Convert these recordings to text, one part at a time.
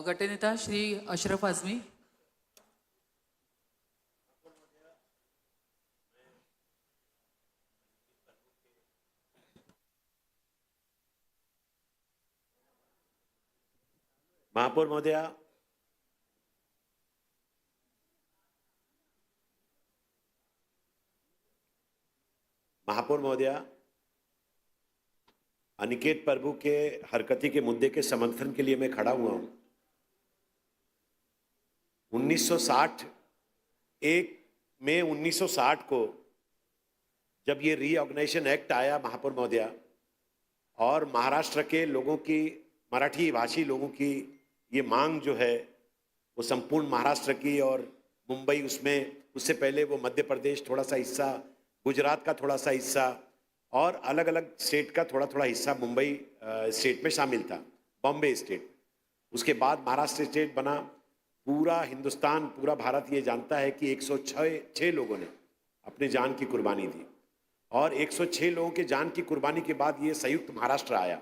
गटनेता श्री अशरफ आझमी। महापौर महोदया, महापौर महोदया, अनिकेत प्रभु के हरकती के मुद्दे के समर्थन के लिए मैं खड़ा हुआ हूं। 1960 को जब ये रीऑर्गेनाइजेशन एक्ट आया महापौर महोदया, और महाराष्ट्र के लोगों की, मराठी भाषी लोगों की ये मांग जो है वो संपूर्ण महाराष्ट्र की, और मुंबई उसमें, उससे पहले वो मध्य प्रदेश थोड़ा सा हिस्सा, गुजरात का थोड़ा सा हिस्सा और अलग अलग स्टेट का थोड़ा थोड़ा हिस्सा मुंबई स्टेट में शामिल था, बॉम्बे स्टेट। उसके बाद महाराष्ट्र स्टेट बना। पूरा हिंदुस्तान, पूरा भारत ये जानता है कि 106 लोगों ने अपनी जान की कुर्बानी दी, और 106 लोगों के जान की कुर्बानी के बाद ये संयुक्त महाराष्ट्र आया।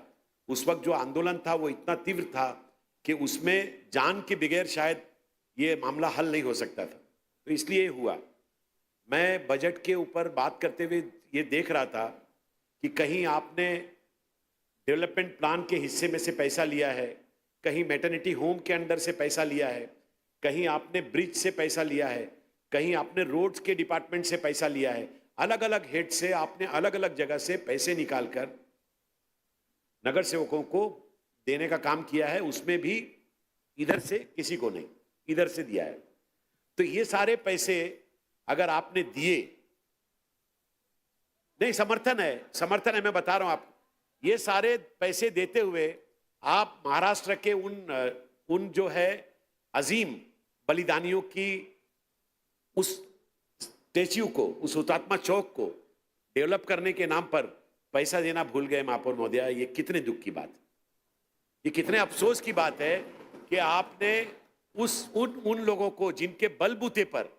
उस वक्त जो आंदोलन था वो इतना तीव्र था कि उसमें जान के बगैर शायद ये मामला हल नहीं हो सकता था, तो इसलिए हुआ। मैं बजट के ऊपर बात करते हुए ये देख रहा था कि कहीं आपने डेवलपमेंट प्लान के हिस्से में से पैसा लिया है, कहीं मैटरनिटी होम के अंदर से पैसा लिया है, कहीं आपने ब्रिज से पैसा लिया है, कहीं आपने रोड्स के डिपार्टमेंट से पैसा लिया है। अलग अलग हेड से आपने अलग अलग जगह से पैसे निकालकर नगर सेवकों को देने का काम किया है। उसमें भी इधर से किसी को नहीं, इधर से दिया है। तो ये सारे पैसे अगर आपने दिए, नहीं, समर्थन है, मैं बता रहा हूं आप, ये सारे पैसे देते हुए आप महाराष्ट्र के उन जो है अजीम बलिदानियों की उस स्टेच्यू को, उस हुतात्मा चौक को डेवलप करने के नाम पर पैसा देना भूल गए महापौर महोदया। ये कितने दुख की बात है, ये कितने अफसोस की बात है कि आपने उन लोगों को जिनके बलबूते पर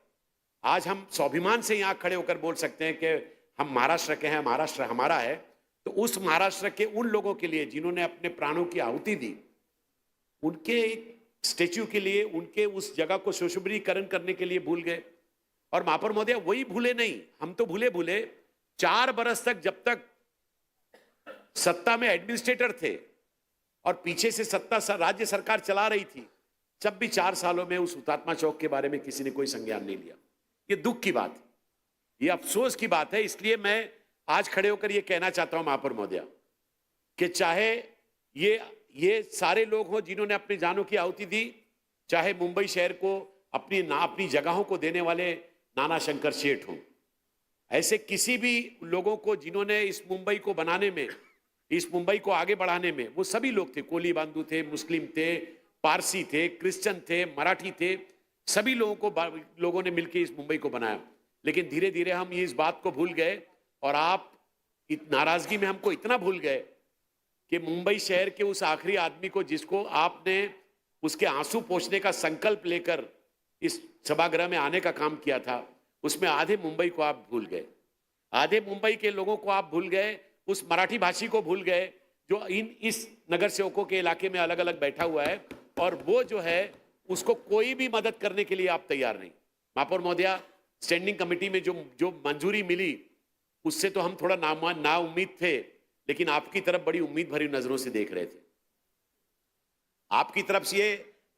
आज हम स्वाभिमान से यहां खड़े होकर बोल सकते हैं कि हम महाराष्ट्र के हैं, महाराष्ट्र हमारा है, तो उस महाराष्ट्र के उन लोगों के लिए जिन्होंने अपने प्राणों की आहुति दी, उनके एक स्टेच्यू के लिए, उनके उस जगह को सुशोभीकरण करने के लिए भूल गए। और महापौर महोदय वही भूले नहीं, हम तो भूले 4 बरस तक, जब तक सत्ता में एडमिनिस्ट्रेटर थे और पीछे से सत्ता राज्य सरकार चला रही थी, जब भी 4 सालों में उस हुतात्मा चौक के बारे में किसी ने कोई संज्ञान नहीं लिया। ये दुख की बात है, ये अफसोस की बात है। इसलिए मैं आज खड़े होकर ये कहना चाहता हूं महापौर महोदया कि चाहे ये सारे लोग हों जिन्होंने अपनी जानों की आहुति दी, चाहे मुंबई शहर को अपनी जगहों को देने वाले नाना शंकर शेठ हों, ऐसे किसी भी लोगों को जिन्होंने इस मुंबई को बनाने में, इस मुंबई को आगे बढ़ाने में, वो सभी लोग थे, कोली बांधु थे, मुस्लिम थे, पारसी थे, क्रिश्चियन थे, मराठी थे, सभी लोगों ने मिलकर इस मुंबई को बनाया। लेकिन धीरे धीरे हम ये इस बात को भूल गए, और आप नाराजगी में हमको इतना भूल गए कि मुंबई शहर के उस आखिरी आदमी को, जिसको आपने उसके आंसू पोंछने का संकल्प लेकर इस सभागृह में आने का काम किया था, उसमें आधे मुंबई को आप भूल गए, आधे मुंबई के लोगों को आप भूल गए, उस मराठी भाषी को भूल गए जो इस नगर सेवकों के इलाके में अलग अलग बैठा हुआ है, और वो जो है उसको कोई भी मदद करने के लिए आप तैयार नहीं। महापौर महोदया, स्टैंडिंग कमेटी में जो मंजूरी मिली उससे तो हम थोड़ा ना उम्मीद थे, लेकिन आपकी तरफ बड़ी उम्मीद भरी नजरों से देख रहे थे। आपकी तरफ से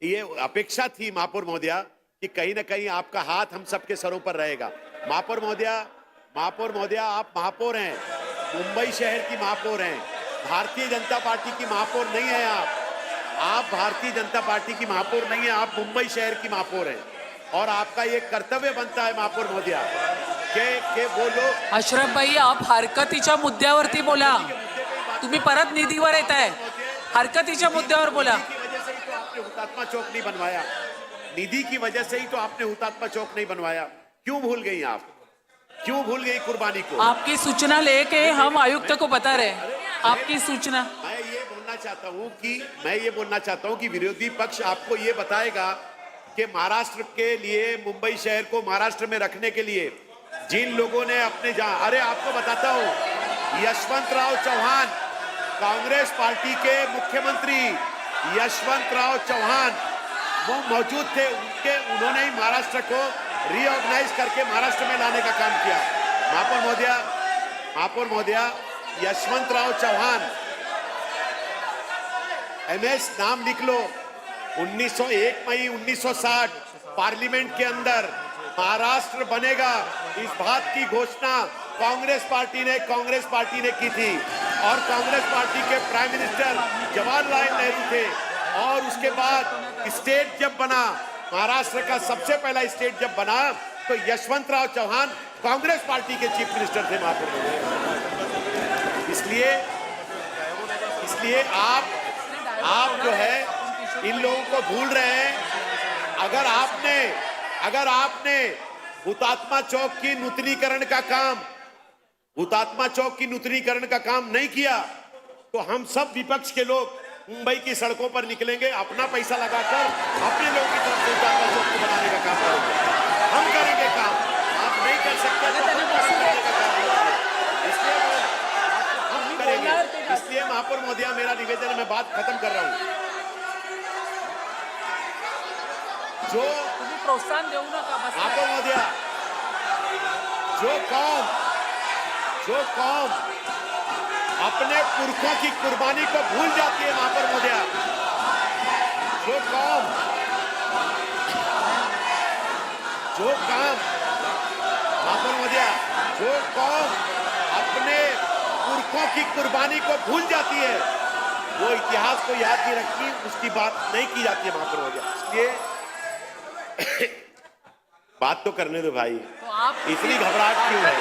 ये अपेक्षा थी महापौर महोदया कि कहीं ना कहीं आपका हाथ हम सबके सरों पर रहेगा। महापौर महोदया, आप महापौर हैं, मुंबई शहर की महापौर हैं, भारतीय जनता पार्टी की महापौर नहीं है आप भारतीय जनता पार्टी की महापौर नहीं है, आप मुंबई शहर की महापौर हैं, और आपका ये कर्तव्य बनता है महापौर महोदया के वो लोग। अशरफ भाई, आप हरकतीच्या मुद्द्यावरती बोला, तुम्ही परत निधीवर येत आहे, हरकतीच्या मुद्द्यावर बोला। हुतात्मा चौक नहीं बनवाया, निधि की वजह से ही तो आपने हुतात्मा चौक नहीं बनवाया। क्यों भूल गई आप, क्यों भूल गई कुर्बानी को? आपकी सूचना लेके हम आयुक्त को बता रहे हैं, आपकी सूचना। मैं ये बोलना चाहता हूं कि विरोधी पक्ष आपको ये बताएगा कि महाराष्ट्र के लिए, मुंबई शहर को महाराष्ट्र में रखने के लिए जिन लोगों ने अपने अरे आपको बताता हूं, यशवंतराव चौहान, कांग्रेस पार्टी के मुख्यमंत्री यशवंतराव चौहान वो मौजूद थे, उन्होंने ही महाराष्ट्र को रीऑर्गेनाइज करके महाराष्ट्र में लाने का काम किया। महापौर महोदया, यशवंतराव चौहान, एमएस नाम लिख लो। 1901 मई 1960 पार्लियामेंट के अंदर महाराष्ट्र बनेगा, इस बात की घोषणा कांग्रेस पार्टी ने की थी और कांग्रेस पार्टी के प्राइम मिनिस्टर जवाहरलाल नेहरू थे। और उसके बाद स्टेट जब बना, महाराष्ट्र का सबसे पहला स्टेट जब बना, तो यशवंतराव चौहान कांग्रेस पार्टी के चीफ मिनिस्टर थे महापुर। इसलिए आप जो है इन लोगों को भूल रहे हैं। अगर आपने हुतात्मा चौक की नूतनीकरण का काम नहीं किया, तो हम सब विपक्ष के लोग मुंबई की सड़कों पर निकलेंगे, अपना पैसा लगाकर अपने लोगों की तरफ से हुतात्मा चौक को बनाने का काम करेंगे। हम करेंगे काम, आप नहीं कर सकते तो हम करने का काम करेंगे। हम करेंगे। इसलिए महापौर महोदया, मेरा निवेदन है, मैं बात खत्म कर रहा हूँ। जो तुम्ही प्रोत्साहन देऊ नका, बस महापौर महोदया, जो कौम अपने पुरखों की कुर्बानी को भूल जाती है, महापौर महोदया, जो कौम अपने पुरखों की कुर्बानी को भूल जाती है, वो इतिहास को याद नहीं रखती, उसकी बात नहीं की जाती है महापौर महोदया। इसलिए बात तो करने दो भाई। तो आप इतनी घबराहट क्यों है?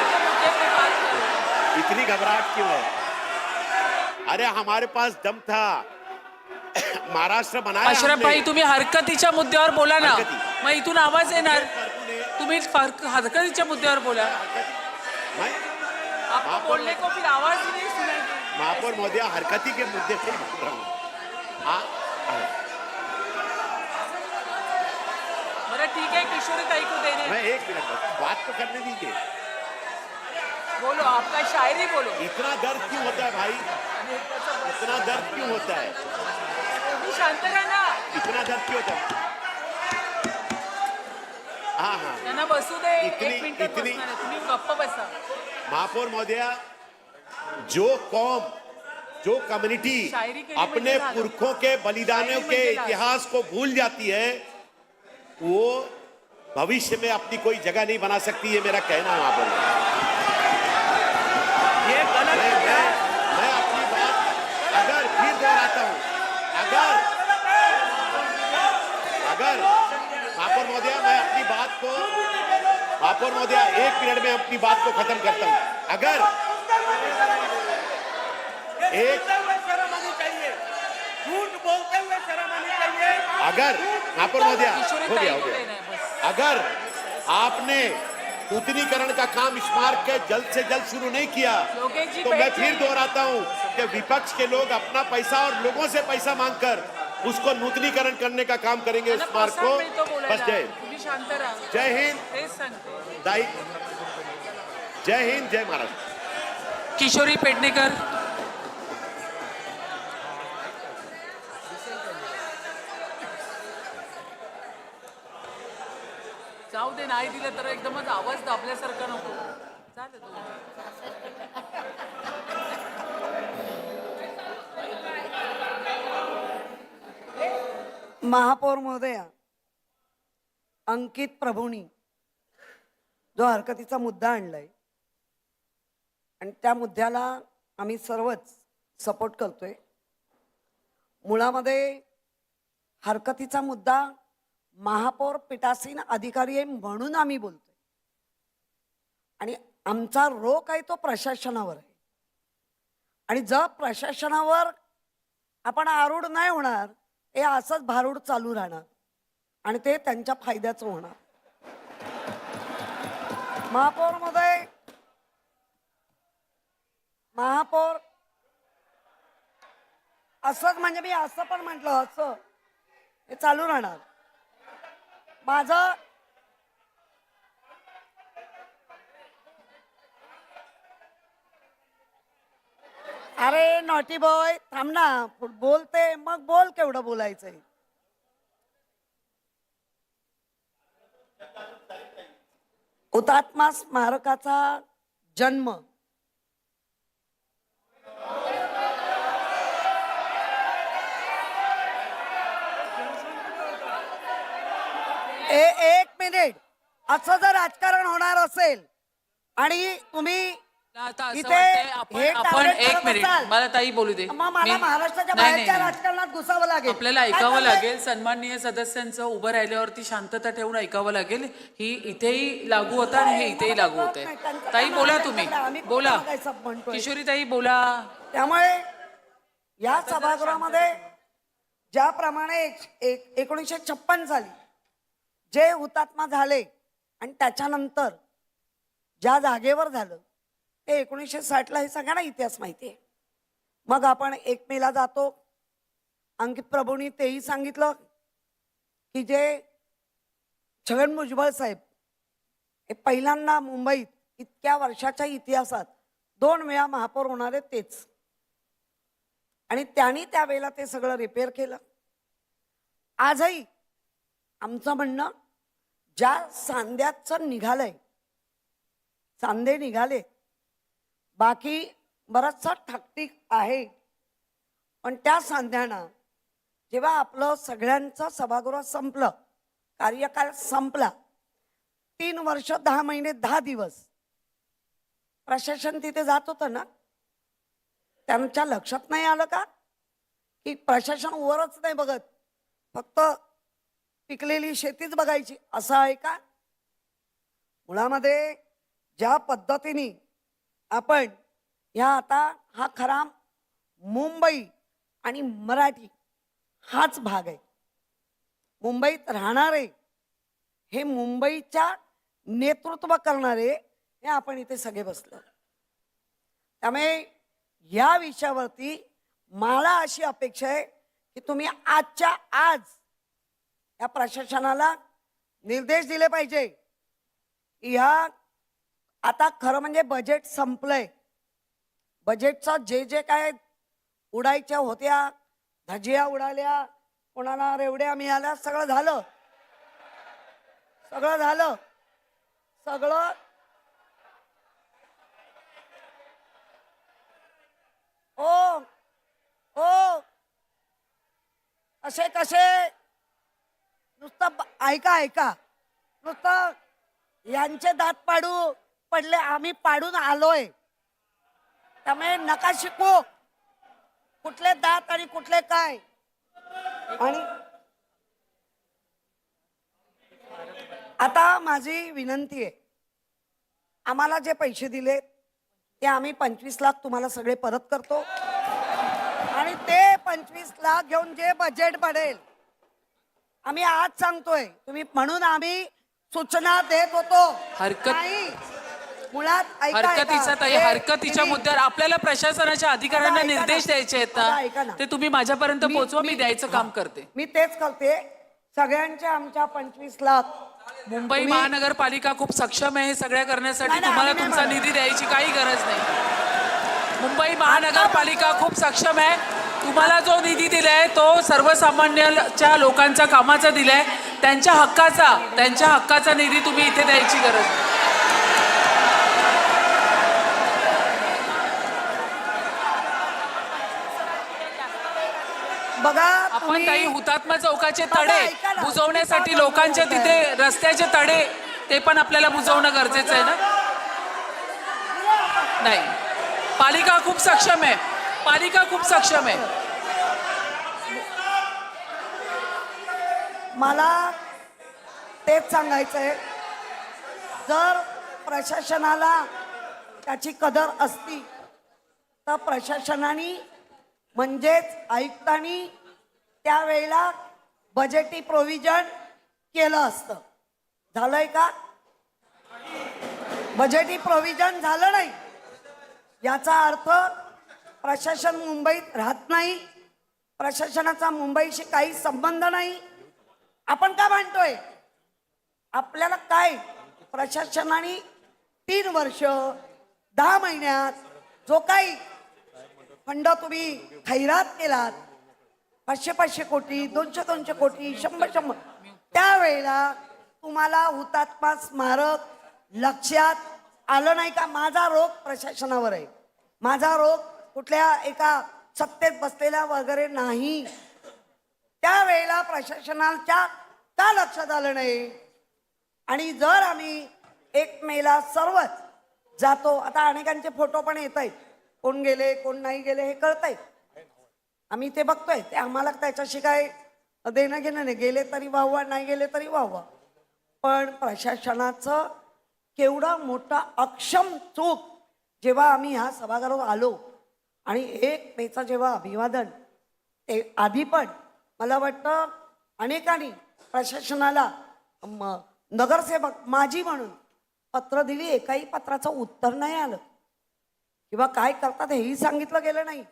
इतनी घबराहट क्यों है? अरे हमारे पास दम था, महाराष्ट्र बनाया अशरफ हमने। भाई, तुम्ही हरकतीच्या मुद्द्यावर बोला ना, हरकती. मग इथून आवाज येणार. तुम्ही हरकतीच्या मुद्द्यावर बोला. मैं आपको बोलने को फिर आवाज ही नहीं सुनाई. महापौर महोदया, हरकती के मुद्दे पे बोल रहा हूँ। बरं ठीक है, किशोरी ताई को देने. मैं एक मिनट बस बात तो करने दीजिए। बोलो, आपका शायरी बोलो. इतना दर्द क्यों होता है भाई? इतना दर्द क्यों होता है? तुम्ही शांत राहा ना. इतना दर्द क्यों होता है? हाँ, त्यांना बसू दे. इतनी- 1 मिनिट इतनी- बसणार आहे. तुम्ही गप्प बसा. महापौर महोदया, जो कम्युनिटी शायरी के लिए अपने म्हणजे झालं. पुरखों के बलिदानों शायरी के म्हणजे झालं. इतिहास को भूल जाती है, वो भविष्य में अपनी कोई जगह नहीं बना सकती, ये मेरा कहना है महापौर। ये गलत मैं अपनी बात अगर फिर दोहराता हूं, अगर महापौर महोदया, मैं अपनी बात को, महापौर महोदया, 1 मिनट में अपनी बात को खत्म करता हूं। अगर महापौर महोदया, किशोरी हो ताई गया को देना है बस. अगर आपने नूतनीकरण का काम स्मारक के जल्द से जल्द शुरू नहीं किया, योगेश जी, तो मैं बैठ फिर जाइए. दोहराता हूं कि विपक्ष के लोग अपना पैसा और लोगों से पैसा मांगकर उसको नूतनीकरण करने का काम करेंगे त्यांना स्मारक प्रोत्साहन को। मिळतो बस बोलायला. जय तुम्ही शांत राहा. जय हिंद, तेच सांगते. जय हिंद, जय महाराष्ट्र। किशोरी पेडणेकर. जाऊ दे, नाही दिलं तर एकदमच आवाज दाबल्यासारखा नको. चालेल तो. महापौर महोदया, अंकित प्रभूंनी जो हरकतीचा मुद्दा आणलाय आणि त्या मुद्द्याला आम्ही सर्वच सपोर्ट करतोय. मुळामध्ये हरकतीचा मुद्दा महापौर पीठासीन अधिकारी आहे म्हणून आम्ही बोलतोय आणि आमचा रोख आहे तो प्रशासनावर आहे. आणि जर प्रशासनावर आपण आरूढ नाही होणार, हे असंच भारूड चालू राहणार आणि ते त्यांच्या फायद्याचं होणार. महापौर महोदय, महापौर असंच म्हणजे मी असं पण म्हटलं, असं हे चालू राहणार. माझं अरे नॉटी बॉय, थांब ना, बोलते मग बोल, केवढं बोलायचंय. हुतात्मा स्मारकाचा जन्म एक मिनिट, असं जर राजकारण होणार असेल आणि तुम्ही आता असं इथे वाटतंय आपण हे आपण target एक करत मिनिट असाल, मला ताई बोलू दे. मग मला मी- महाराष्ट्राच्या नाही, बाहेरच्या नाही, नाही. राजकारणात घुसावं लागेल. आपल्याला काय ऐकावं चाललंय? लागेल. सन्माननीय सदस्यांचं उभं राहिल्यावरती शांतता ठेवून ऐकावं लागेल. ही इथेही लागू होतं आणि हे इथेही लागू होत नाही, आहे. त्यांचं ताई काम बोला आहे, तुम्ही त्यांच्याकडे आम्ही बोला. कुठं बघायचं म्हणतोय. किशोरी ताई बोला. त्यामुळे या सभागृहामध्ये ज्याप्रमाणे 1956 साली जे हुतात्मा झाले आणि त्याच्यानंतर ज्या जागेवर झालं ते 1960 हे सगळ्यांना इतिहास माहिती आहे. मग आपण 1 मेला जातो. अंकित प्रभूंनी तेही सांगितलं की जे छगन भुजबळ साहेब हे पहिल्यांदा मुंबईत इतक्या वर्षाच्या इतिहासात 2 वेळा महापौर होणार आहेत तेच, आणि त्यांनी त्यावेळेला ते सगळं रिपेअर केलं. आजही आमचं म्हणणं, ज्या सांध्याचं निघालंय, सांधे निघाले, बाकी बराचसा ठाकटीक आहे, पण त्या सांध्यानं जेव्हा आपलं सगळ्यांचं सभागृह संपलं, कार्यकाळ संपला, 3 वर्ष 10 महिने 10 दिवस प्रशासन तिथे जात होतं ना, त्यांच्या लक्षात नाही आलं का की प्रशासन वरच नाही बघत, फक्त पिकलेली शेतीच बघायची, असं आहे का? मुळामध्ये ज्या पद्धतीने आपण आता हा खरा मुंबई आणि मराठी हाच भाग आहे. मुंबईत राहणारे, हे मुंबईच्या नेतृत्व करणारे, हे आपण इथे सगळे बसलो. त्यामुळे या विषयावरती मला अशी अपेक्षा आहे की तुम्ही आजच्या आज या प्रशासनाला निर्देश दिले पाहिजे. ह्या आता खरं म्हणजे बजेट संपलंय. बजेटचा जे काय उडायच्या होत्या, धजिया उडाल्या, कोणाला रेवड्या मिळाल्या, सगळं झालं. ओ कसे नुसतं ऐका नुसतं यांचे दात पडले, आम्ही पाडून आलोय. त्यामुळे नका शिकू कुठले दात आणि कुठले काय. आणि आता माझी विनंती आहे, आम्हाला जे पैसे दिले ते आम्ही 25 लाख तुम्हाला सगळे परत करतो, आणि ते 25 लाख घेऊन जे बजेट पडेल, आम्ही आज सांगतोय तुम्ही, म्हणून आम्ही सूचना देत होतो. नाही, मुळात हरकतीच्या मुद्द्यावर आपल्याला प्रशासनाच्या अधिकाऱ्यांना निर्देश द्यायचे आहेत ना, ते तुम्ही माझ्यापर्यंत पोहोचवा, मी द्यायचं काम करते. मी तेच करते. सगळ्यांचे आमच्या 25 लाख. मुंबई महानगरपालिका खूप सक्षम आहे हे सगळ्या करण्यासाठी. तुम्हाला तुमचा निधी द्यायची काही गरज नाही. मुंबई महानगरपालिका खूप सक्षम आहे. तुम्हाला जो निधी दिलाय तो सर्वसामान्यांच्या लोकांच्या कामाचा दिलाय, त्यांच्या हक्काचा निधी तुम्ही इथे द्यायची गरज नाही. बघा, आपण काही हुतात्मा चौकाचे तडे बुजवण्यासाठी लोकांच्या तिथे रस्त्याचे तडे ते पण आपल्याला बुजवणं गरजेचं आहे ना. नाही, पालिका खूप सक्षम आहे. मला तेच सांगायचंय, जर प्रशासनाला त्याची कदर असती तर प्रशासनाने म्हणजेच आयुक्तांनी त्यावेळेला बजेटी प्रोव्हिजन केलं असतं. झालंय का? बजेटी प्रोव्हिजन झालं नाही. याचा अर्थ प्रशासन मुंबईत राहत नाही, प्रशासनाचा मुंबईशी काही संबंध नाही. आपण का म्हणतोय? आपल्याला काय, प्रशासनाने 3 वर्ष 10 महिन्यात जो काही फंड तुम्ही खैरात केलात, 500 कोटी, 200 कोटी, 100 त्यावेळेला तुम्हाला हुतात्मा स्मारक लक्षात आलं नाही का? माझा रोग प्रशासनावर आहे, माझा रोग कुठल्या एका सत्तेत बसलेल्या वगैरे नाही. त्यावेळेला प्रशासनाच्या का लक्षात आलं नाही? आणि जर आम्ही 1 मेला सर्वच जातो, आता अनेकांचे फोटो पण येत आहेत, कोण गेले कोण नाही गेले हे कळतंय, आम्ही ते बघतोय, ते आम्हाला त्याच्याशी काय देणं घेणं नाही, गेले तरी वाहवा नाही गेले तरी वाहवा. पण प्रशासनाचं केवढं मोठा अक्षम चूक जेव्हा आम्ही ह्या सभागृहात आलो आणि 1 मेचं जेव्हा अभिवादन, ते आधी पण मला वाटतं अनेकांनी प्रशासनाला नगरसेवक माझी म्हणून पत्र दिली, एकाही पत्राचं उत्तर नाही आलं किंवा काय करतात हेही सांगितलं गेलं नाही.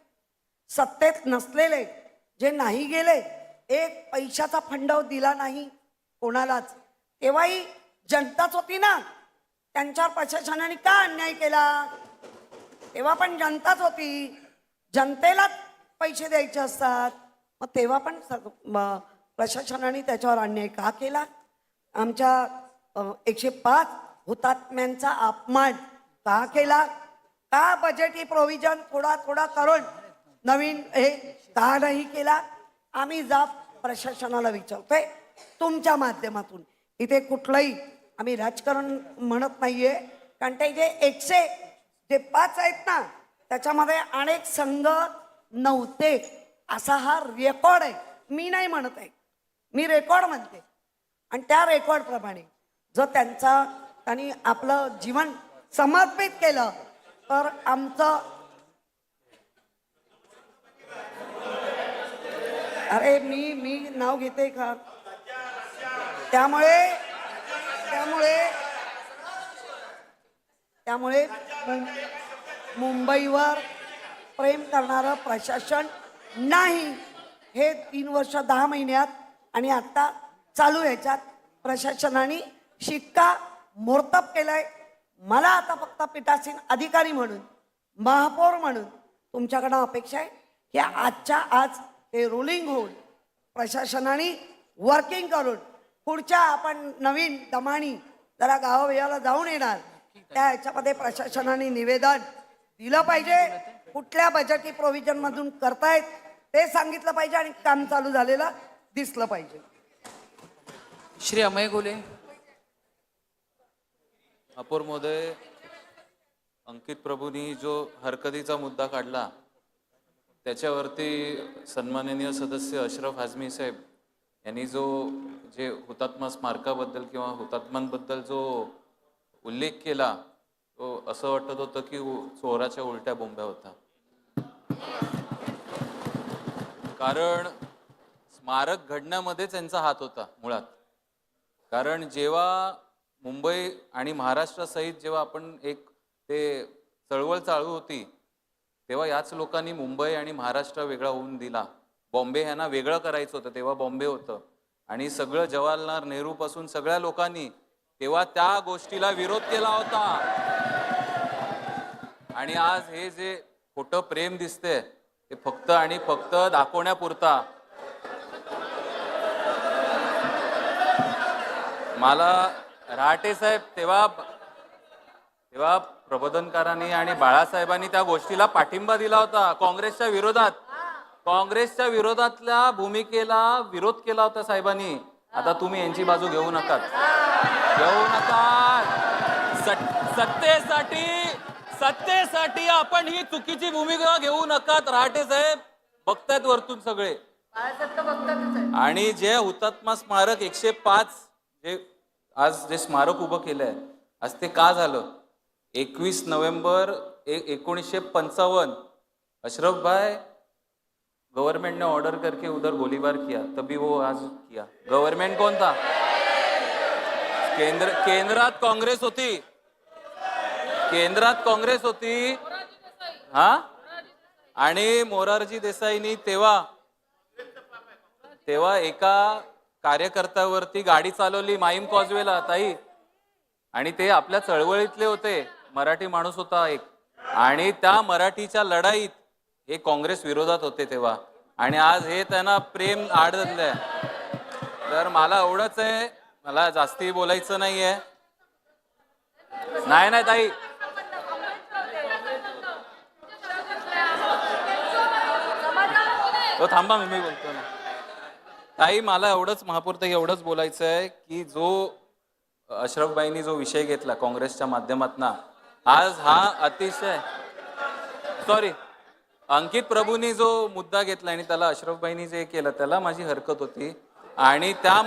सत्तेत नसलेले जे नाही गेले, 1 पैशाचा फंड दिला नाही कोणालाच, तेव्हाही जनताच होती ना, त्यांच्यावर प्रशासनाने का अन्याय केला? तेव्हा पण जनताच होती, जनतेलाच पैसे द्यायचे असतात, मग तेव्हा पण प्रशासनाने त्याच्यावर अन्याय का केला? आमच्या 105 हुतात्म्यांचा अपमान का केला? का बजेटी प्रोव्हिजन थोडा थोडा करून नवीन हे का नाही केला? आम्ही जाब प्रशासनाला विचारतोय तुमच्या माध्यमातून. इथे कुठलंही आम्ही राजकारण म्हणत नाहीये, कारण ते जे 105 आहेत ना, त्याच्यामध्ये अनेक संघ नव्हते असा हा रेकॉर्ड आहे. मी नाही म्हणत आहे, मी रेकॉर्ड म्हणते. आणि त्या रेकॉर्ड प्रमाणे जर त्यांनी आपलं जीवन समर्पित केलं तर आमचं, अरे मी नाव घेते का? त्यामुळे मुंबईवर प्रेम करणारं प्रशासन नाही. हे 3 वर्ष 10 महिन्यात आणि आता चालू ह्याच्यात प्रशासनाने शिक्का मोर्तब केलाय. मला आता फक्त पीठासीन अधिकारी म्हणून, महापौर म्हणून तुमच्याकडनं अपेक्षा आहे की आजच्या आज हे रुलिंग होऊन प्रशासनाने वर्किंग करून पुढच्या आपण नवीन दमानी जरा गावाबिवाला जाऊन येणार, त्या ह्याच्यामध्ये प्रशासनाने निवेदन दिलं पाहिजे. कुठल्या बजेटी प्रोव्हिजन मधून करतायत ते सांगितलं पाहिजे आणि काम चालू झालेलं दिसलं पाहिजे. श्री अमय गोले. महापौर महोदय, अंकित प्रभूंनी जो हरकतीचा मुद्दा काढला त्याच्यावरती सन्माननीय सदस्य अशरफ आझमी साहेब यांनी जे हुतात्मा स्मारकाबद्दल किंवा हुतात्म्यांबद्दल जो उल्लेख केला तो असं वाटत होतं की चोराच्या उलट्या बोंब्या होता. कारण स्मारक घडण्यामध्ये त्यांचा हात होता मुळात. कारण जेव्हा मुंबई आणि महाराष्ट्रासहित जेव्हा आपण ते चळवळ चालू होती तेव्हा याच लोकांनी मुंबई आणि महाराष्ट्र वेगळा होऊन दिला. बॉम्बे ह्यांना वेगळं करायचं होतं, तेव्हा बॉम्बे होतं आणि सगळं जवाहरलाल नेहरू पासून सगळ्या लोकांनी तेव्हा त्या गोष्टीला विरोध केला होता. आणि आज हे जे खोटं प्रेम दिसते ते फक्त आणि फक्त दाखवण्यापुरता. मला रहाटे साहेब तेव्हा प्रबोधनकारांनी आणि बाळासाहेबांनी त्या गोष्टीला पाठिंबा दिला होता. काँग्रेसच्या विरोधातल्या भूमिकेला विरोध केला होता साहेबांनी. आता तुम्ही यांची बाजू घेऊ नका. सत्तेसाठी आपण ही चुकीची भूमिका घेऊ नका. रहाटे साहेब बघतायत वरतून सगळे. आणि जे हुतात्मा स्मारक 105 आज जे स्मारक उभं केलंय आज ते का झालं? 21 नवंबर 1955 अशरफ भाई गवर्नमेंट ने ऑर्डर करके उधर गोलीबार किया, तभी वो आज किया. गवर्नमेंट कौन था? केंद्रात काँग्रेस होती. हा, आणि मोरारजी देसाईंनी तेव्हा एका कार्यकर्त्यावरती गाडी चालवली माईम कॉजवेला ताई, आणि ते आपल्या चळवळीतले होते, मराठी माणूस होता एक, आणि त्या मराठीच्या लढाईत हे काँग्रेस विरोधात होते तेव्हा. आणि आज हे त्यांना प्रेम आड धरलंय. तर मला एवढंच आहे, मला जास्ती बोलायचं नाहीये. नाही नाही ताई, तो थांबा, मी बोलतो ना. ताई, मला एवढंच महापौर ताई एवढंच बोलायचं आहे की जो अशरफबाईंनी जो विषय घेतला काँग्रेसच्या माध्यमातून, आज हा अतिशय सॉरी अंकित प्रभूंनी जो मुद्दा घेतला आणि त्याला अशरफबाईंनी जे केलं त्याला माझी हरकत होती. आणि त्या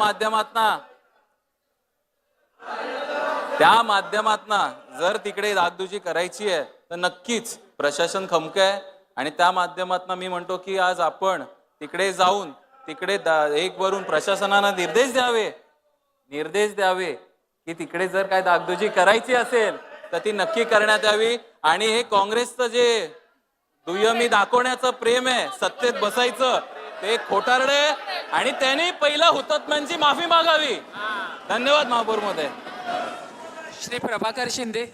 माध्यमातनं जर तिकडे दागदुजी करायची आहे तर नक्कीच प्रशासन खमकं आहे. आणि त्या माध्यमातनं मी म्हणतो की आज आपण तिकडे जाऊन तिकडे एक वरून प्रशासनाला निर्देश द्यावे की तिकडे जर काय दागदुजी करायची असेल तर ती नक्की करण्यात यावी. आणि हे काँग्रेसचं जे दुय्यमी दाखवण्याचं प्रेम आहे, सत्तेत बसायचं, ते खोटारडे आणि त्यांनी पहिला हुतात्म्यांची माफी मागावी. धन्यवाद महापौर महोदय. श्री प्रभाकर शिंदे.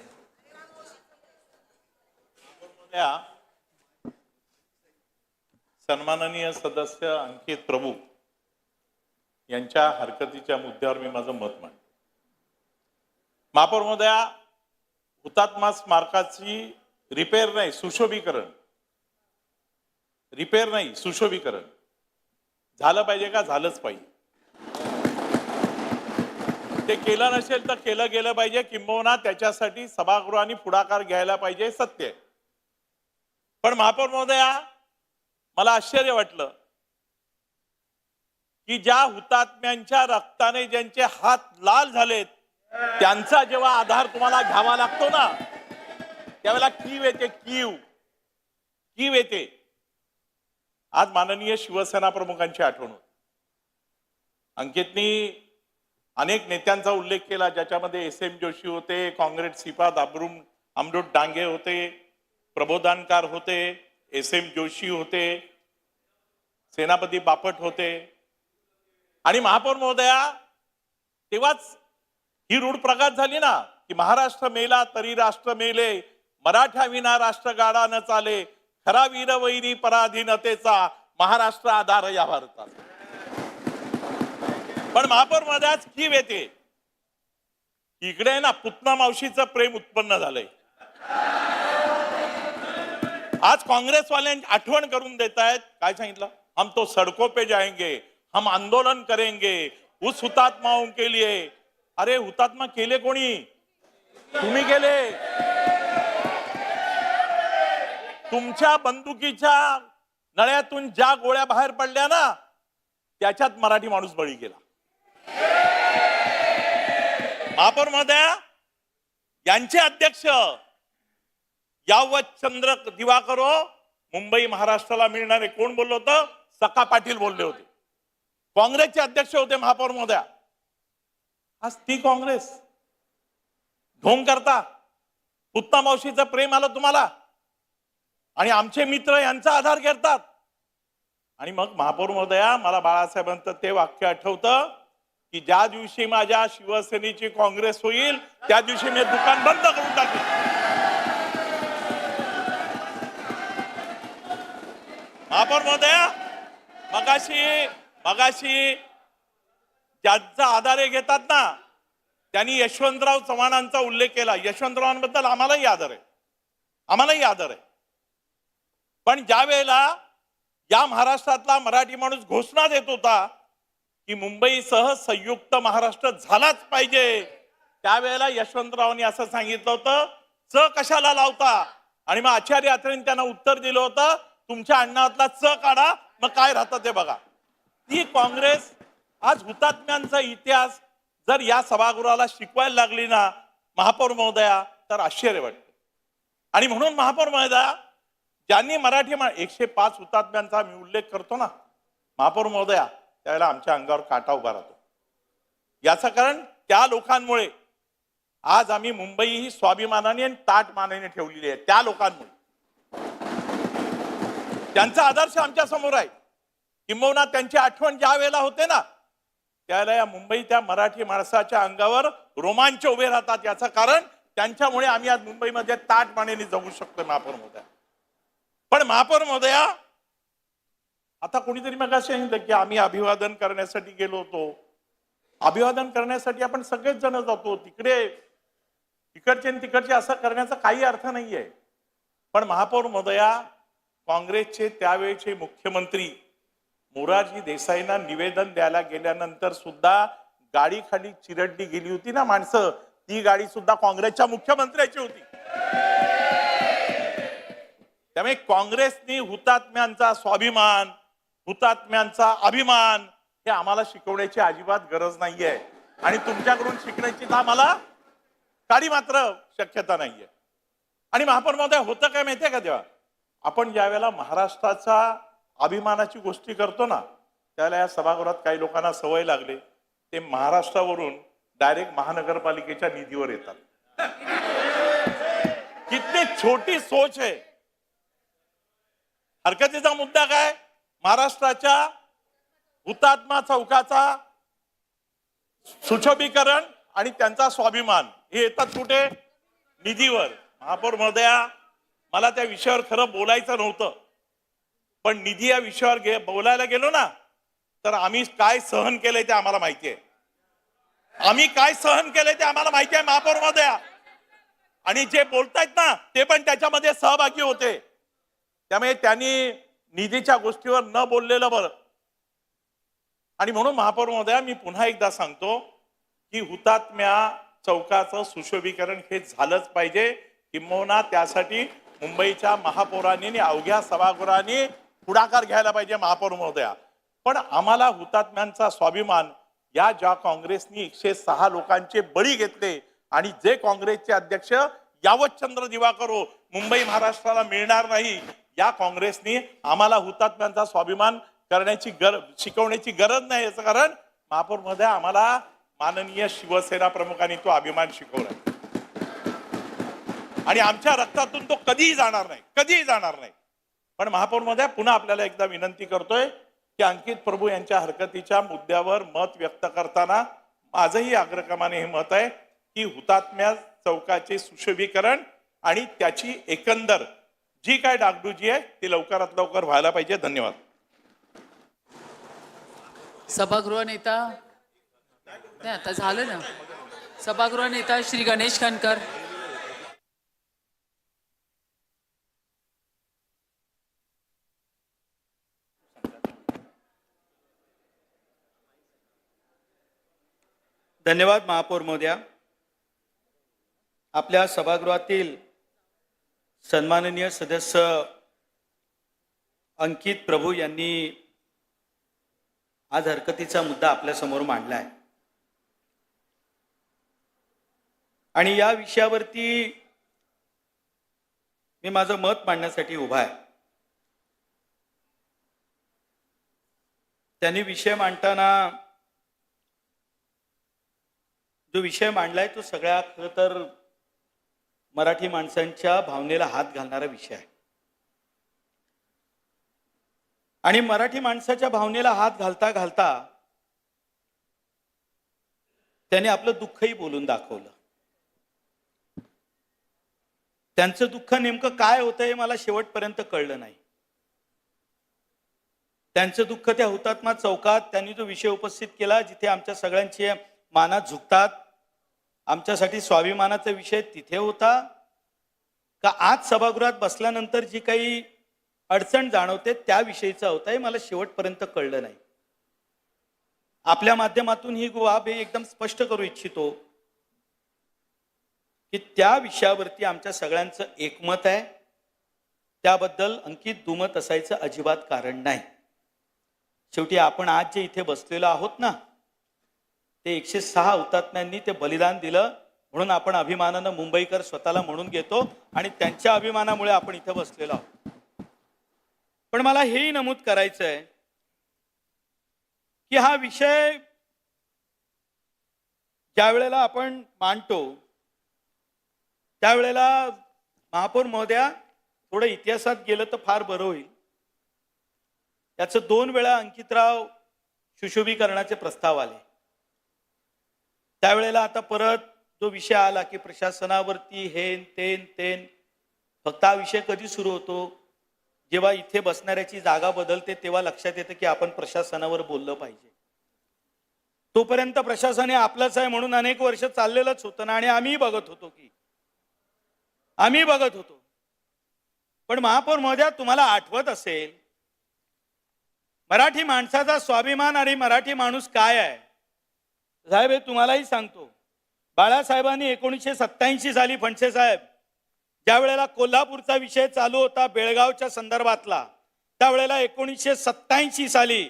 सन्माननीय सदस्य अंकित प्रभू यांच्या हरकतीच्या मुद्द्यावर मी माझं मत मांडतो. महापौर महोदया, हुतात्मा स्मारकाची रिपेअर नाही, सुशोभीकरण झालं पाहिजे का? झालंच पाहिजे. ते केलं नसेल तर केलं गेलं पाहिजे, किंबहुना त्याच्यासाठी सभागृहाने पुढाकार घ्यायला पाहिजे, सत्य आहे. पण महापौर महोदया, मला आश्चर्य वाटलं की ज्या हुतात्म्यांच्या रक्ताने ज्यांचे हात लाल झालेत त्यांचा जेव्हा आधार तुम्हाला घ्यावा लागतो ना, त्यावेळेला कीव येते. आज माननीय शिवसेना प्रमुखांची आठवण होती. अंकितनी अनेक नेत्यांचा उल्लेख केला, ज्याच्यामध्ये SM जोशी होते, काँग्रेस श्रीपाद अमृत डांगे होते, प्रबोधनकार होते, SM जोशी होते, सेनापती बापट होते. आणि महापौर महोदया, तेव्हाच ही रूढ प्रगत झाली ना की महाराष्ट्र मेला तरी राष्ट्र मेले, मराठा विना राष्ट्र गाडा न चाले, खरा वीर वैरी पराधीनतेचा, महाराष्ट्र आधार या भारतात. पण महापौर महोदया, कीव येते. इकडे ना पुतना मावशीचं प्रेम उत्पन्न झालंय. आज काँग्रेसवाल्यांची आठवण करून देत आहेत. काय सांगितलं? हम तो सड़कों पे जाएंगे, हम आंदोलन करेंगे उस हुतात्माओं के लिए. अरे हुतात्मा केले कोणी? तुम्ही केले. तुमच्या बंदुकीच्या नळ्यातून ज्या गोळ्या बाहेर पडल्या ना, त्याच्यात मराठी माणूस बळी गेला. महापौर महोदया, यांचे अध्यक्ष यावतचंद्र दिवाकरो मुंबई महाराष्ट्राला मिळणारे कोण बोललो होतं? सखा पाटील बोलले होते. काँग्रेसचे अध्यक्ष होते महापौर महोदया. आज ती काँग्रेस ढोंग करता. पुतना मावशीचं प्रेम आलं तुम्हाला आणि आमचे मित्र यांचा आधार घेतात. आणि मग महापौर महोदया, मला बाळासाहेबांचं ते वाक्य आठवतं की ज्या दिवशी माझ्या शिवसेनेची काँग्रेस होईल त्या दिवशी मी दुकान बंद करून टाकेन. महापौर महोदया, मगाशी ज्यांचा आधार हे घेतात ना, त्यांनी यशवंतराव चव्हाणांचा उल्लेख केला. यशवंतरावांबद्दल आम्हालाही आदर आहे. पण ज्या वेळेला या महाराष्ट्रातला मराठी माणूस घोषणा देत होता की मुंबईसह संयुक्त महाराष्ट्र झालाच पाहिजे, त्यावेळेला यशवंतरावांनी असं सांगितलं होतं, च कशाला लावता? आणि मग आचार्य अत्रेंनी त्यांना उत्तर दिलं होतं, तुमच्या अण्णातला च काढा, मग काय राहतं ते बघा. ती काँग्रेस आज हुतात्म्यांचा इतिहास जर या सभागृहाला शिकवायला लागली ना महापौर महोदया, तर आश्चर्य वाटतं. आणि म्हणून महापौर महोदया, ज्यांनी मराठी 105 हुतात्म्यांचा मी उल्लेख करतो ना महापौर महोदया, त्यावेळेला आमच्या अंगावर काटा उभा राहतो. याचं कारण त्या लोकांमुळे आज आम्ही मुंबई ही स्वाभिमानाने आणि ताटमानाने ठेवलेली आहे. त्या लोकांमुळे त्यांचा आदर्श आमच्या समोर आहे. किंबहुना त्यांची आठवण ज्या वेळेला होते ना, त्यावेळेला या मुंबईच्या मराठी माणसाच्या अंगावर रोमांच उभे राहतात. याचं कारण त्यांच्यामुळे आम्ही आज मुंबईमध्ये ताटमानेने जगू शकतो महापौर महोदया. पण महापौर महोदया, आता कोणीतरी मग असे सांगितलं की आम्ही अभिवादन करण्यासाठी गेलो होतो. अभिवादन करण्यासाठी आपण सगळेच जण जातो. इकडचे आणि तिकडचे असं करण्याचा काही अर्थ नाहीये. पण महापौर महोदया, काँग्रेसचे त्यावेळेचे मुख्यमंत्री मोरारजी देसाईंना निवेदन द्यायला गेल्यानंतर सुद्धा गाडी खाली चिरडली गेली होती ना माणसं, ती गाडी सुद्धा काँग्रेसच्या मुख्यमंत्र्याची होती. त्यामुळे काँग्रेसने हुतात्म्यांचा स्वाभिमान, हुतात्म्यांचा अभिमान हे आम्हाला शिकवण्याची अजिबात गरज नाहीये. आणि तुमच्याकडून शिकण्याची तर आम्हाला काही मात्र शक्यता नाहीये. आणि महापौर महोदय, होतं काय माहितीये का, तेव्हा आपण ज्या वेळेला महाराष्ट्राचा अभिमानाची गोष्टी करतो ना, त्यावेळेला या सभागृहात काही लोकांना सवय लागली, ते महाराष्ट्रावरून डायरेक्ट महानगरपालिकेच्या निधीवर येतात. किती छोटी सोच आहे. हरकतीचा मुद्दा काय, महाराष्ट्राच्या हुतात्मा चौकाचा सुशोभीकरण आणि त्यांचा स्वाभिमान हे येतात कुठे, निधीवर. महापौर महोदया, मला त्या विषयावर खरं बोलायचं नव्हतं, पण निधी या विषयावर बोलायला गेलो ना, तर आम्ही काय सहन केलंय ते आम्हाला माहिती आहे. आम्ही काय सहन केलंय ते आम्हाला माहिती आहे महापौर महोदया. आणि जे बोलतायत ना ते पण त्याच्यामध्ये सहभागी होते. त्यामुळे त्यांनी निधीच्या गोष्टीवर न बोललेलं बरं. आणि म्हणून महापौर महोदया, मी पुन्हा एकदा सांगतो की हुतात्म्या चौकाचं सुशोभीकरण हे झालंच पाहिजे. किंबहुना त्यासाठी मुंबईच्या महापौरांनी आणि अवघ्या सभागृहांनी पुढाकार घ्यायला पाहिजे महापौर महोदया. पण आम्हाला हुतात्म्यांचा स्वाभिमान, या ज्या काँग्रेसनी 106 लोकांचे बळी घेतले आणि जे काँग्रेसचे अध्यक्ष यावतचंद्र दिवाकर मुंबई महाराष्ट्राला मिळणार नाही, या काँग्रेसनी आम्हाला हुतात्म्यांचा स्वाभिमान करण्याची शिकवण्याची गरज नाही. याचं कारण महापौर महोदया, आम्हाला माननीय शिवसेना प्रमुखांनी तो अभिमान शिकवला आणि आमच्या रक्तातून तो कधीही जाणार नाही, कधीही जाणार नाही. पण महापौर महोदया, पुन्हा आपल्याला एकदा विनंती करतोय की अंकित प्रभू यांच्या हरकतीच्या मुद्द्यावर मत व्यक्त करताना माझंही अग्रक्रमाने हे मत आहे की हुतात्म्या चौकाचे सुशोभीकरण आणि त्याची एकंदर जी काय डागडुजी आहे ती लवकरात लवकर व्हायला पाहिजे. धन्यवाद. सभागृह नेता नाही, आता झालं ना. सभागृह नेता श्री गणेश खनकर. धन्यवाद महापौर महोदया. आपल्या सभागृहातील सन्माननीय सदस्य अंकित प्रभू यांनी आज हरकतीचा मुद्दा आपल्या समोर मांडला आहे आणि या विषयावरती मी माझं मत मांडण्यासाठी उभा आहे. त्यांनी विषय मांडताना जो विषय मांडलाय तो सगळ्या खरं तर मराठी माणसांच्या भावनेला हात घालणारा विषय आहे आणि मराठी माणसाच्या भावनेला हात घालता घालता त्याने आपलं दुःखही बोलून दाखवलं. त्यांचं दुःख नेमकं काय होतं हे मला शेवटपर्यंत कळलं नाही. त्यांचं दुःख त्या हुतात्मा चौकात त्यांनी जो विषय उपस्थित केला, जिथे आमच्या सगळ्यांची माना झुकतात, आमच्यासाठी स्वाभिमानाचा विषय तिथे होता का आज सभागृहात बसल्यानंतर जी काही अडचण जाणवते त्याविषयीचा होता, हे मला शेवटपर्यंत कळलं नाही. आपल्या माध्यमातून ही बाब एकदम स्पष्ट करू इच्छितो की त्या विषयावरती आमच्या सगळ्यांचं एकमत आहे. त्याबद्दल अंकित दुमत असायचं अजिबात कारण नाही. शेवटी आपण आज जे इथे बसलेलो आहोत ना, ते 106 हुतात्म्यांनी ते बलिदान दिलं म्हणून आपण अभिमानानं मुंबईकर स्वतःला म्हणून घेतो आणि त्यांच्या अभिमानामुळे आपण इथे बसलेलो आहोत. पण मला हेही नमूद करायचं आहे की हा विषय ज्या वेळेला आपण मांडतो त्यावेळेला महापौर महोदया, थोडं इतिहासात गेलं तर फार बरं होईल. याचं 2 वेळा अंकितराव सुशोभीकरणाचे प्रस्ताव आले. त्यावेळेला आता परत जो विषय आला की प्रशासनावरती हेन तेन तेन, फक्त हा विषय कधी सुरू होतो, जेव्हा इथे बसणाऱ्याची जागा बदलते तेव्हा लक्षात येतं की आपण प्रशासनावर बोललं पाहिजे. तोपर्यंत प्रशासन हे आपलंच आहे म्हणून अनेक वर्ष चाललेलंच होतं ना. आणि आम्ही बघत होतो की आम्ही बघत होतो. पण महापौर महोदया, तुम्हाला आठवत असेल मराठी माणसाचा स्वाभिमान आणि मराठी माणूस काय आहे. साहेब, हे तुम्हालाही सांगतो. बाळासाहेबांनी 1987 साली फणसे साहेब ज्या वेळेला कोल्हापूरचा विषय चालू होता बेळगावच्या संदर्भातला, त्यावेळेला 1987 साली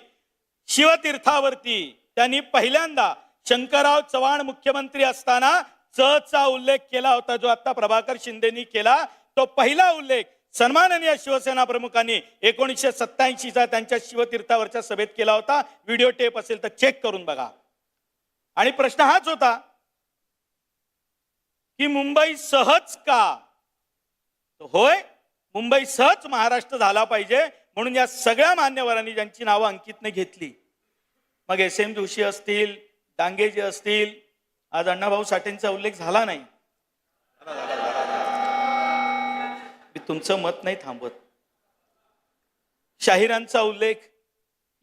शिवतीर्थावरती त्यांनी पहिल्यांदा शंकरराव चव्हाण मुख्यमंत्री असताना चा उल्लेख केला होता, जो आता प्रभाकर शिंदेनी केला. तो पहिला उल्लेख सन्माननीय शिवसेना प्रमुखांनी 1987चा त्यांच्या शिवतीर्थावरच्या सभेत केला होता. व्हिडिओ टेप असेल तर चेक करून बघा. आणि प्रश्न हाच होता की मुंबई सहज का? होय, मुंबई सहज महाराष्ट्र झाला पाहिजे म्हणून या सगळ्या मान्यवरांनी ज्यांची नावं अंकितने घेतली, मग एस.एम. जोशी असतील, डांगेजी असतील, आज अण्णाभाऊ साठेंचा उल्लेख झाला नाही. मी तुमचं मत नाही थांबवत. शाहिरांचा उल्लेख,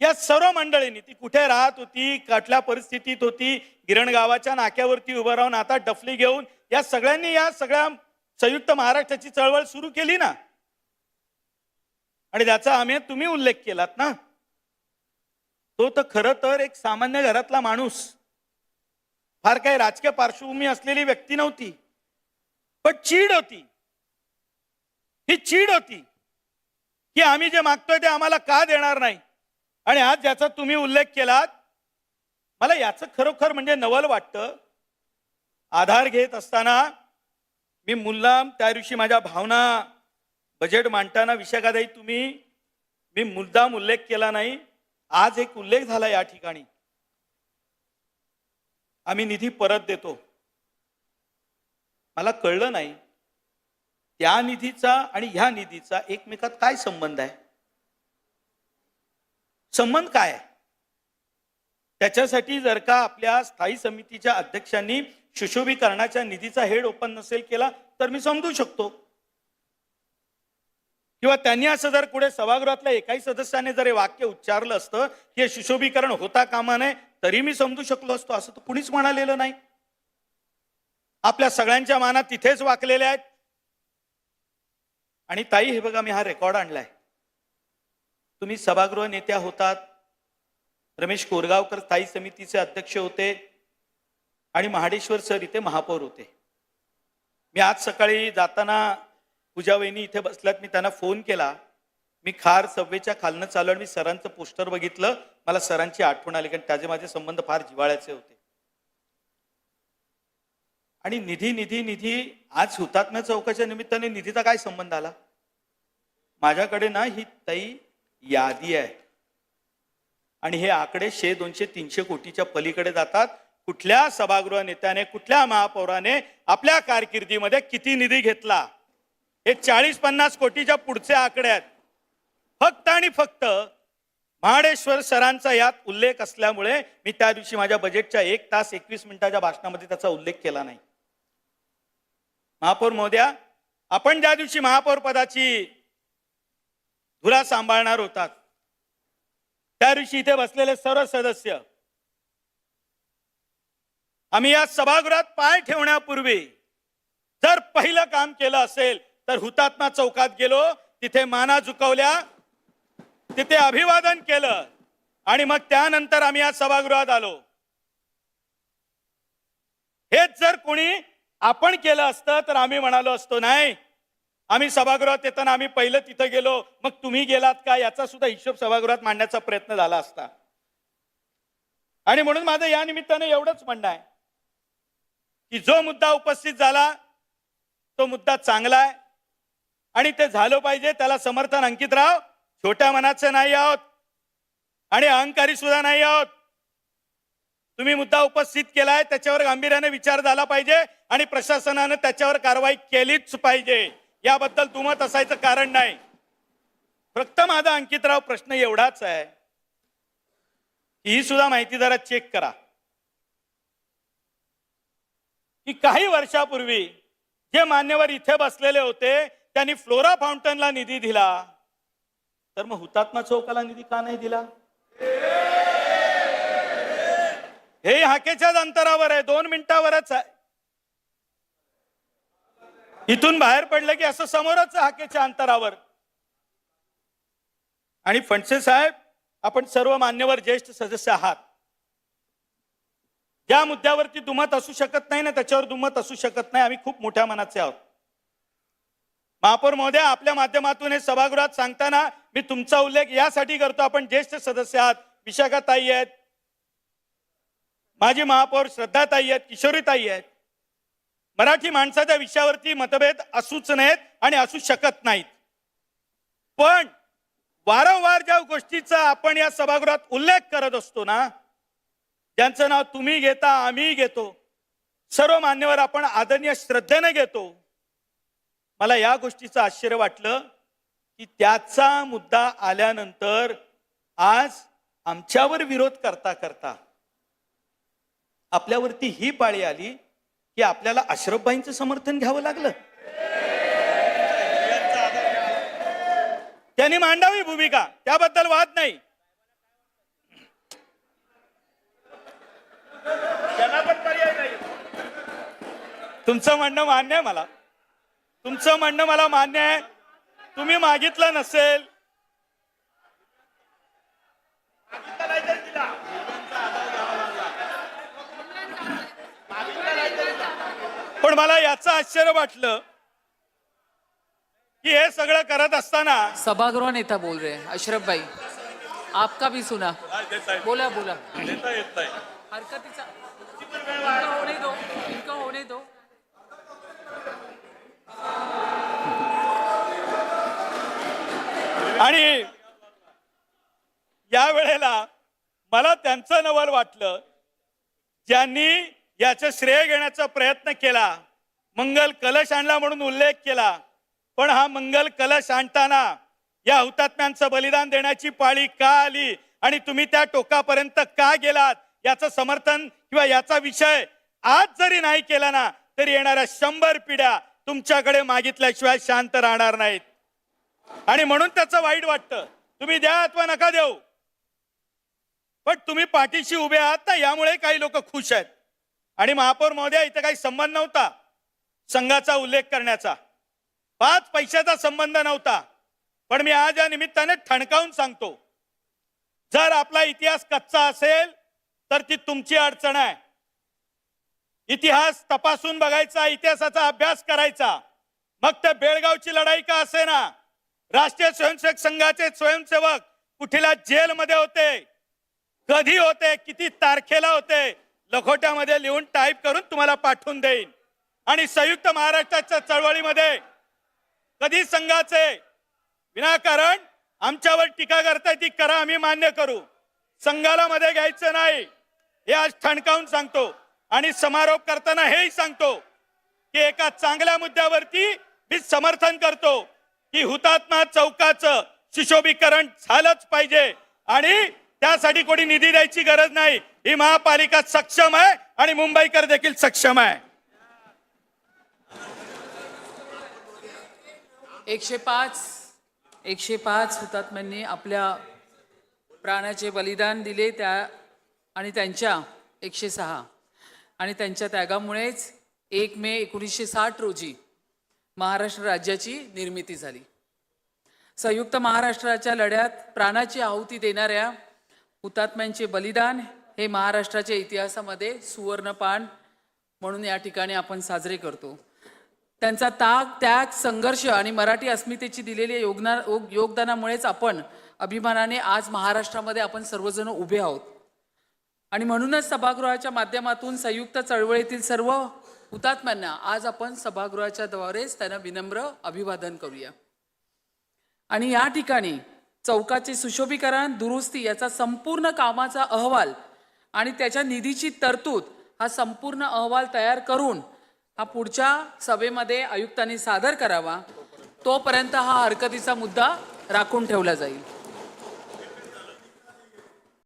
या सर्व मंडळींनी, ती कुठे राहत होती, कुठल्या परिस्थितीत होती, गिरण गावाच्या नाक्यावरती उभं राहून आता डफली घेऊन या सगळ्यांनी या सगळ्या संयुक्त महाराष्ट्राची चळवळ सुरू केली ना. आणि त्याचा आम्ही तुम्ही उल्लेख केलात ना. तो तर खरं तर एक सामान्य घरातला माणूस, फार काही राजकीय पार्श्वभूमी असलेली व्यक्ती नव्हती, पण चीड होती. ही चीड होती की आम्ही जे मागतोय ते आम्हाला का देणार नाही. आणि आज ज्याचा तुम्ही उल्लेख केलात, मला याचं खरोखर म्हणजे नवल वाटतं. आधार घेत असताना मी मुद्दाम त्या दिवशी माझ्या भावना बजेट मांडताना विशाखाताई मी मुद्दाम उल्लेख केला नाही. आज एक उल्लेख झाला या ठिकाणी. आम्ही निधी परत देतो. मला कळलं नाही त्या निधीचा आणि ह्या निधीचा एकमेकात काय संबंध आहे. संबंध काय आहे? त्याच्यासाठी जर का आपल्या स्थायी समितीच्या अध्यक्षांनी सुशोभीकरणाच्या निधीचा हेड ओपन नसेल केला तर मी समजू शकतो. किंवा त्यांनी असं जर पुढे सभागृहातल्या एकाही सदस्याने जर हे वाक्य उच्चारलं असतं की हे सुशोभीकरण होता कामा नये, तरी मी समजू शकलो असतो. असं तर कुणीच म्हणालेलं नाही. आपल्या सगळ्यांच्या मानात तिथेच वाकलेले आहेत. आणि ताई, हे बघा, मी हा रेकॉर्ड आणलाय. तुम्ही सभागृह नेत्या होतात, रमेश कोरगावकर स्थायी समितीचे अध्यक्ष होते आणि महाडेश्वर सर इथे महापौर होते. मी आज सकाळी जाताना पूजा वहिनी इथे बसल्यात, मी त्यांना फोन केला. मी खार सबवेच्या खालनं चाललो आणि मी सरांचं पोस्टर बघितलं. मला सरांची आठवण आली, कारण त्याचे माझे संबंध फार जिव्हाळ्याचे होते. आणि निधी निधी निधी, आज हुतात्म्या चौकाच्या निमित्ताने निधीचा काय संबंध आला? माझ्याकडे ना ही ताई यादी आहे आणि हे आकडे 100, 200, 300 कोटीच्या पलीकडे जातात. कुठल्या सभागृह नेत्याने, कुठल्या महापौराने आपल्या कारकिर्दीमध्ये किती निधी घेतला, हे 40-50 कोटीच्या पुढचे आकडे आहेत. फक्त आणि फक्त महाडेश्वर सरांचा यात उल्लेख असल्यामुळे मी त्या दिवशी माझ्या बजेटच्या 1 तास 21 मिनिटाच्या भाषणामध्ये त्याचा उल्लेख केला नाही. महापौर महोदया, आपण ज्या दिवशी महापौर पदाची धुरा सांभाळणार होतात, त्या दिवशी इथे बसलेले सर्व सदस्य, आम्ही या सभागृहात पाय ठेवण्यापूर्वी जर पहिलं काम केलं असेल तर हुतात्मा चौकात गेलो, तिथे माना झुकवल्या, तिथे अभिवादन केलं आणि मग त्यानंतर आम्ही या सभागृहात आलो. हेच जर कोणी आपण केलं असतं तर आम्ही म्हणालो असतो, नाही, आम्ही सभागृहात येताना आम्ही पहिलं तिथं गेलो, मग तुम्ही गेलात का, याचा सुद्धा हिशोब सभागृहात मांडण्याचा प्रयत्न झाला असता. आणि म्हणून माझं या निमित्ताने एवढंच म्हणणं आहे की जो मुद्दा उपस्थित झाला तो मुद्दा चांगला आहे आणि ते झालं पाहिजे. त्याला समर्थन अंकितराव छोट्या मनाचे नाही आहोत आणि अहंकारी सुद्धा नाही आहोत. तुम्ही मुद्दा उपस्थित केलाय, त्याच्यावर गांभीर्याने विचार झाला पाहिजे आणि प्रशासनाने त्याच्यावर कारवाई केलीच पाहिजे. याबद्दल दुमत असायचं कारण नाही. फक्त माझा अंकितराव प्रश्न एवढाच आहे, ही सुद्धा माहिती जरा चेक करा की काही वर्षापूर्वी जे मान्यवर इथे बसलेले होते त्यांनी फ्लोरा फाउंटनला निधी दिला, तर मग हुतात्मा चौकाला निधी का नाही दिला? हे हाकेच्याच अंतरावर आहे, 2 मिनिटावरच आहे. इथून बाहेर पडलं की असं समोरच हाकेच्या अंतरावर. आणि फणसे साहेब, आपण सर्व मान्यवर ज्येष्ठ सदस्य आहात. ज्या मुद्द्यावरती दुमत असू शकत नाही ना, त्याच्यावर दुमत असू शकत नाही. आम्ही खूप मोठ्या मनाचे आहोत. महापौर महोदय, आपल्या माध्यमातून हे सभागृहात सांगताना मी तुमचा उल्लेख यासाठी करतो, आपण ज्येष्ठ सदस्य आहात. विशाखाताई आहेत, माजी महापौर श्रद्धाताई आहेत, किशोरीताई आहेत. मराठी माणसाच्या विषयावरती मतभेद असूच नयेत आणि असू शकत नाहीत. पण वारंवार ज्या गोष्टीचा आपण या सभागृहात उल्लेख करत असतो ना, ज्यांचं नाव तुम्ही घेता, आम्ही घेतो, सर्व मान्यवर आपण आदरणीय श्रद्धेने घेतो, मला या गोष्टीचं आश्चर्य वाटलं की त्याचा मुद्दा आल्यानंतर आज आमच्यावर विरोध करता करता आपल्यावरती ही पाळी आली की आपल्याला अशरफभाईंचं समर्थन घ्यावं लागलं. त्यांनी मांडावी भूमिका, त्याबद्दल वाद नाही. त्यांना पण पर्याय नाही. तुमचं म्हणणं मान्य आहे मला, तुमचं म्हणणं मला मान्य आहे. तुम्ही मागितलं नसेल, पण मला याचं आश्चर्य वाटलं की हे सगळं करत असताना सभागृह नेता बोल रहे हैं अशरफ भाई, आपका भी सुना. बोला बोला. देता येत नाही. हरकतीचा इनका होने दो, इनका होने दो. आणि या वेळेला मला त्यांचं नवल वाटलं ज्यांनी याचं श्रेय घेण्याचा प्रयत्न केला, मंगल कलश आणला म्हणून उल्लेख केला. पण हा मंगल कलश आणताना या हुतात्म्यांचं बलिदान देण्याची पाळी का आली आणि तुम्ही त्या टोकापर्यंत का गेलात याचं समर्थन किंवा याचा विषय आज जरी नाही केला ना, तरी येणाऱ्या 100 पिढ्या तुमच्याकडे मागितल्याशिवाय शांत राहणार नाहीत. आणि म्हणून त्याचं वाईट वाटतं. तुम्ही द्या अथवा नका देऊ, पण तुम्ही पाठीशी उभे आहात ना, यामुळे काही लोक खुश आहेत. आणि महापौर महोदय, इथे काही संबंध नव्हता संघाचा उल्लेख करण्याचा, 5 पैशाचा संबंध नव्हता. पण मी आज या निमित्ताने ठणकावून सांगतो, जर आपला इतिहास कच्चा असेल तर ती तुमची अडचण आहे. इतिहास तपासून बघायचा, इतिहासाचा अभ्यास करायचा. मग ते बेळगावची लढाई का असेना, राष्ट्रीय स्वयंसेवक संघाचे स्वयंसेवक कुठल्या जेलमध्ये होते, कधी होते, किती तारखेला होते, लखोट्यामध्ये लिहून टाईप करून तुम्हाला पाठवून देईन. आणि संयुक्त महाराष्ट्राच्या चळवळीमध्ये कधी संघाचे विनाकारण आमच्यावर टीका करताय ती करा, आम्ही मान्य करू. संघाला मध्ये घ्यायचं नाही हे आज ठणकावून सांगतो. आणि समारोप करताना हेही सांगतो की एका चांगल्या मुद्द्यावरती मी समर्थन करतो की हुतात्मा चौकाचं सुशोभीकरण झालंच पाहिजे आणि त्यासाठी कोणी निधी द्यायची गरज नाही. ही महापालिका सक्षम आहे आणि मुंबईकर देखील सक्षम आहे. 105 हुतात्म्यांनी आपल्या प्राणाचे बलिदान दिले त्या आणि त्यांच्या 106 आणि त्यांच्या त्यागामुळेच 1 मे 1960 रोजी महाराष्ट्र राज्याची निर्मिती झाली. संयुक्त महाराष्ट्राच्या लढ्यात प्राणाची आहुती देणाऱ्या हुतात्म्यांचे बलिदान हे महाराष्ट्राच्या इतिहासामध्ये सुवर्णपान म्हणून या ठिकाणी आपण साजरे करतो. त्यांचा त्याग, संघर्ष आणि मराठी अस्मितेची दिलेली योगदानामुळेच आपण अभिमानाने आज महाराष्ट्रामध्ये आपण सर्वजण उभे आहोत. आणि म्हणूनच सभागृहाच्या माध्यमातून संयुक्त चळवळीतील सर्व हुतात्म्यांना आज आपण सभागृहाच्या द्वारेच त्यांना विनम्र अभिवादन करूया. आणि या ठिकाणी चौकाचे सुशोभीकरण, दुरुस्ती याचा संपूर्ण कामाचा अहवाल आणि त्याच्या निधीची तरतूद हा संपूर्ण अहवाल तयार करून हा पुढच्या सभेमध्ये आयुक्तांनी सादर करावा. तोपर्यंत हा हरकतीचा मुद्दा राखून ठेवला जाईल.